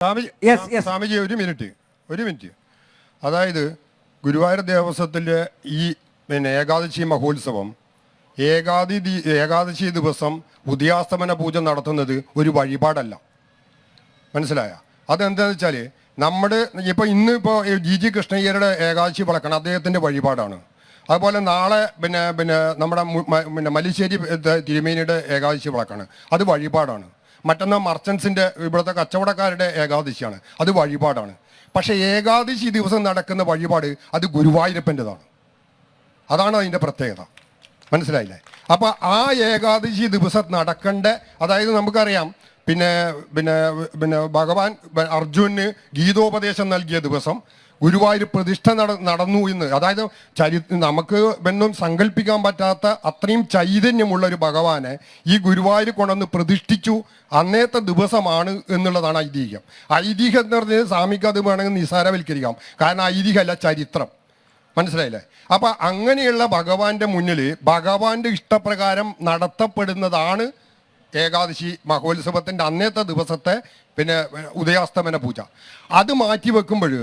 സ്വാമിജി ഒരു മിനിറ്റ്. അതായത് ഗുരുവായൂർ ദേവസ്വത്തിൻ്റെ ഈ ഏകാദശി മഹോത്സവം ഏകാദശി ദിവസം ഉദയാസ്തമന പൂജ നടത്തുന്നത് ഒരു വഴിപാടല്ല. മനസ്സിലായ? അതെന്താണെന്ന് വെച്ചാൽ ഇന്നിപ്പോൾ ജി കൃഷ്ണയ്യരുടെ ഏകാദശി വിളക്കണം, അദ്ദേഹത്തിൻ്റെ വഴിപാടാണ്. അതുപോലെ നാളെ നമ്മുടെ മല്ലിശ്ശേരി തിരുമേനിയുടെ ഏകാദശി വിളക്കാണ്, അത് വഴിപാടാണ്. മറ്റന്നാൾ മർച്ചൻസിൻ്റെ ഇവിടുത്തെ കച്ചവടക്കാരുടെ ഏകാദശിയാണ്, അത് വഴിപാടാണ്. പക്ഷേ ഏകാദശി ദിവസം നടക്കുന്ന വഴിപാട് അത് ഗുരുവായൂരപ്പൻ്റെതാണ്. അതാണ് അതിൻ്റെ പ്രത്യേകത. മനസ്സിലായില്ലേ? അപ്പോൾ ആ ഏകാദശി ദിവസം നടക്കേണ്ട, അതായത് നമുക്കറിയാം ഭഗവാൻ അർജുനന് ഗീതോപദേശം നൽകിയ ദിവസം ഗുരുവായൂർ പ്രതിഷ്ഠ നടന്നു എന്ന്, അതായത് നമുക്ക് ഒന്നും സങ്കല്പിക്കാൻ പറ്റാത്ത അത്രയും ചൈതന്യമുള്ള ഒരു ഭഗവാനെ ഈ ഗുരുവായൂർ കൊണ്ടുവന്ന് പ്രതിഷ്ഠിച്ചു അന്നേത്തെ ദിവസമാണ് എന്നുള്ളതാണ് ഐതിഹ്യം. ഐതിഹ്യം എന്ന് പറഞ്ഞാൽ സ്വാമിക്ക് അത് വേണമെങ്കിൽ നിസാരവൽക്കരിക്കാം, കാരണം ഐതിഹ്യമല്ല ചരിത്രം. മനസ്സിലായില്ലേ? അപ്പം അങ്ങനെയുള്ള ഭഗവാന്റെ മുന്നിൽ ഭഗവാന്റെ ഇഷ്ടപ്രകാരം നടത്തപ്പെടുന്നതാണ് ഏകാദശി മഹോത്സവത്തിൻ്റെ അന്നേത്തെ ദിവസത്തെ ഉദയാസ്തമന പൂജ. അത് മാറ്റി വെക്കുമ്പോൾ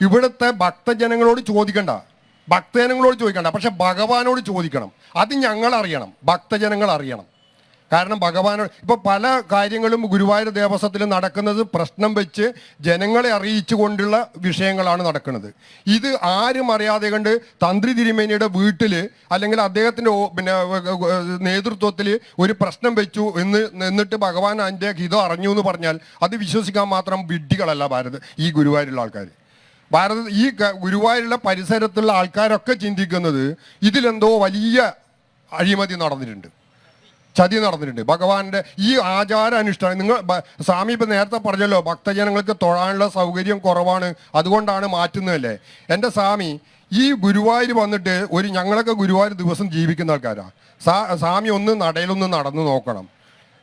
ഇവിടുത്തെ ഭക്തജനങ്ങളോട് ചോദിക്കണ്ട, പക്ഷെ ഭഗവാനോട് ചോദിക്കണം. അത് ഞങ്ങൾ അറിയണം, ഭക്തജനങ്ങൾ അറിയണം. കാരണം ഭഗവാനോട് ഇപ്പോൾ പല കാര്യങ്ങളും ഗുരുവായൂർ ദേവസ്വത്തിൽ നടക്കുന്നത് പ്രശ്നം വെച്ച് ജനങ്ങളെ അറിയിച്ചു കൊണ്ടുള്ള വിഷയങ്ങളാണ് നടക്കുന്നത്. ഇത് ആരും അറിയാതെ കണ്ട് തന്ത്രി തിരുമേനിയുടെ വീട്ടിൽ അല്ലെങ്കിൽ അദ്ദേഹത്തിൻ്റെ നേതൃത്വത്തിൽ ഒരു പ്രശ്നം വെച്ചു എന്നിട്ട് ഭഗവാൻ അതിൻ്റെ ഹിതം അറിഞ്ഞു എന്ന് പറഞ്ഞാൽ അത് വിശ്വസിക്കാൻ മാത്രം വിഡ്ഢികളല്ല ഈ ഗുരുവായൂരുള്ള ആൾക്കാർ. ഈ ഗുരുവായൂരുള്ള പരിസരത്തുള്ള ആൾക്കാരൊക്കെ ചിന്തിക്കുന്നത് ഇതിലെന്തോ വലിയ അഴിമതി നടന്നിട്ടുണ്ട്, ചതി നടന്നിട്ടുണ്ട്. ഭഗവാന്റെ ഈ ആചാരാനുഷ്ഠാനം സ്വാമി ഇപ്പം നേരത്തെ പറഞ്ഞല്ലോ, ഭക്തജനങ്ങൾക്ക് തൊഴാനുള്ള സൗകര്യം കുറവാണ്, അതുകൊണ്ടാണ് മാറ്റുന്നതല്ലേ. എൻ്റെ സ്വാമി ഈ ഗുരുവായൂർ വന്നിട്ട് ഞങ്ങളൊക്കെ ഗുരുവായൂർ ദിവസം ജീവിക്കുന്ന ആൾക്കാരാണ്. സ്വാമി നടയിലൊന്ന് നടന്നു നോക്കണം.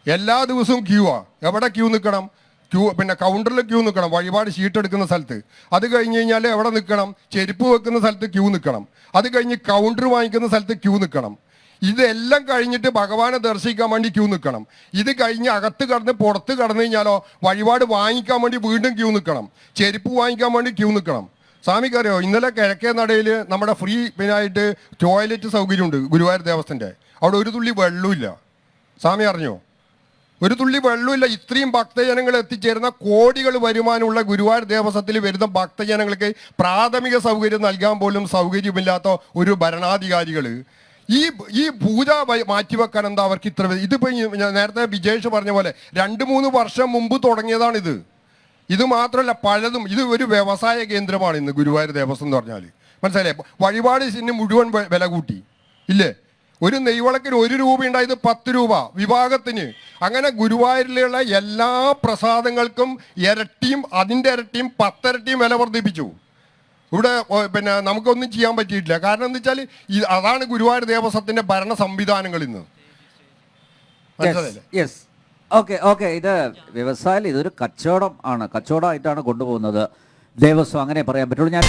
എല്ലാ ദിവസവും ക്യൂവാ. എവിടെ ക്യൂ നിൽക്കണം? കൗണ്ടറിൽ ക്യൂ നിൽക്കണം, വഴിപാട് ഷീട്ട് എടുക്കുന്ന സ്ഥലത്ത്. അത് കഴിഞ്ഞ് കഴിഞ്ഞാൽ എവിടെ നിൽക്കണം? ചെരുപ്പ് വെക്കുന്ന സ്ഥലത്ത് ക്യൂ നിൽക്കണം. അത് കഴിഞ്ഞ് കൗണ്ടർ വാങ്ങിക്കുന്ന സ്ഥലത്ത് ക്യൂ നിൽക്കണം. ഇതെല്ലാം കഴിഞ്ഞിട്ട് ഭഗവാനെ ദർശിക്കാൻ വേണ്ടി ക്യൂ നിൽക്കണം. ഇത് കഴിഞ്ഞ് അകത്ത് കടന്ന് പുറത്ത് കടന്നു കഴിഞ്ഞാലോ വഴിപാട് വാങ്ങിക്കാൻ വേണ്ടി വീണ്ടും ക്യൂ നിൽക്കണം, ചെരുപ്പ് വാങ്ങിക്കാൻ വേണ്ടി ക്യൂ നിൽക്കണം. സ്വാമിക്കറിയോ, ഇന്നലെ കിഴക്കേ നടയിൽ നമ്മുടെ ഫ്രീ ആയിട്ട് ടോയ്ലറ്റ് സൗകര്യമുണ്ട് ഗുരുവായൂർ ദേവസ്ഥൻ്റെ. അവിടെ ഒരു തുള്ളി വെള്ളമില്ല. സ്വാമി അറിഞ്ഞോ? ഒരു തുള്ളി വെള്ളമില്ല. ഇത്രയും ഭക്തജനങ്ങൾ എത്തിച്ചേരുന്ന കോടികൾ വരുമാനമുള്ള ഗുരുവായൂർ ദേവസ്വത്തിൽ വരുന്ന ഭക്തജനങ്ങൾക്ക് പ്രാഥമിക സൗകര്യം നൽകാൻ പോലും സൗകര്യമില്ലാത്ത ഒരു ഭരണാധികാരികൾ ഈ പൂജ മാറ്റിവെക്കാൻ എന്താ അവർക്ക് ഇത്ര? ഇതിപ്പോൾ നേരത്തെ വിജേഷ് പറഞ്ഞ പോലെ 2-3 വർഷം മുമ്പ് തുടങ്ങിയതാണിത്. ഇത് മാത്രമല്ല പലതും. ഇത് ഒരു വ്യവസായ കേന്ദ്രമാണ് ഇന്ന് ഗുരുവായൂർ ദേവസ്വം എന്ന് പറഞ്ഞാൽ. മനസ്സിലായില്ലേ? വഴിപാടിന് മുഴുവൻ വില കൂട്ടി ഇല്ലേ? ഒരു നെയ്വളക്കിന് 1 രൂപ ഉണ്ടായത് 10 രൂപ വിഭാഗത്തിന്. അങ്ങനെ ഗുരുവായൂരിലുള്ള എല്ലാ പ്രസാദങ്ങൾക്കും ഇരട്ടിയും അതിൻ്റെ ഇരട്ടിയും 10 ഇരട്ടിയും വില വർദ്ധിപ്പിച്ചു. ഇവിടെ നമുക്കൊന്നും ചെയ്യാൻ പറ്റിയിട്ടില്ല. കാരണം എന്താ വെച്ചാൽ അതാണ് ഗുരുവായൂർ ദേവസ്വത്തിന്റെ ഭരണ സംവിധാനങ്ങൾ ഇന്ന്. ഓക്കെ ഇത് വ്യവസായം, ഇതൊരു കച്ചവടമായിട്ടാണ് കൊണ്ടുപോകുന്നത് ദേവസ്വം, അങ്ങനെ പറയാൻ പറ്റുള്ളൂ. ഞാൻ